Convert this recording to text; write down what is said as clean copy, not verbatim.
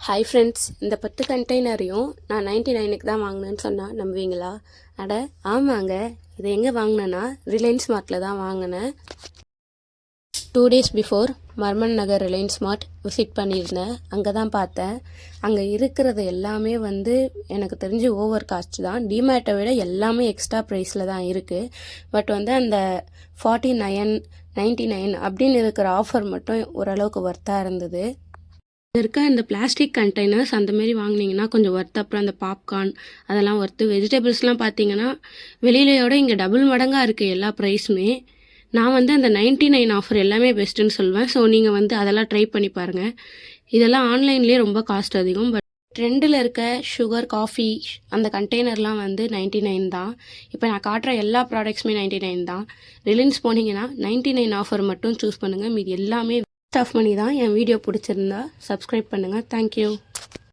Hi friends, இந்த 10 கண்டெய்னரையும் நான் 99க்கு தான் வாங்கினேன்னு சொன்னால் நம்புவீங்களா? அட ஆமாங்க, இது எங்கே வாங்கினேன்னா ரிலையன்ஸ் மார்ட்டில் தான் வாங்கினேன். 2 days பிஃபோர் மர்மன் நகர் ரிலையன்ஸ் மார்ட் விசிட் பண்ணியிருந்தேன். அங்கே தான் பார்த்தேன். அங்கே இருக்கிறது எல்லாமே எனக்கு தெரிஞ்சு ஓவர் காஸ்ட் தான். டிமேட்டை விட எல்லாமே எக்ஸ்ட்ரா ப்ரைஸில் தான் இருக்குது. பட் அந்த 49.99 அப்படின்னு இருக்கிற ஆஃபர் மட்டும் ஓரளவுக்கு ஒர்த்தாக இருந்தது. இருக்க இந்த பிளாஸ்டிக் கண்டெய்னர்ஸ் அந்தமாரி வாங்கினீங்கன்னா கொஞ்சம் ஒர்த்து. அப்புறம் அந்த பாப்கார்ன் அதெல்லாம் ஒர்த்து. வெஜிடபிள்ஸ்லாம் பார்த்தீங்கன்னா வெளியிலையோட இங்கே டபுள் மடங்காக இருக்குது எல்லா ப்ரைஸுமே. நான் அந்த 99 ஆஃபர் எல்லாமே பெஸ்ட்டுன்னு சொல்லுவேன். ஸோ நீங்கள் அதெல்லாம் ட்ரை பண்ணி பாருங்கள். இதெல்லாம் ஆன்லைன்லேயே ரொம்ப காஸ்ட் அதிகம். பட் ட்ரெண்டில் இருக்க சுகர், காஃபி அந்த கண்டெய்னர்லாம் 99 தான். இப்போ நான் காட்டுற எல்லா ப்ராடக்ட்ஸுமே 99 தான். ரிலையன்ஸ் போனீங்கன்னா 99 ஆஃபர் மட்டும் சூஸ் பண்ணுங்கள். மீது எல்லாமே ஆஃப் பண்ணி தான். என் வீடியோ பிடிச்சிருந்தா சப்ஸ்கிரைப் பண்ணுங்கள். தேங்க்யூ.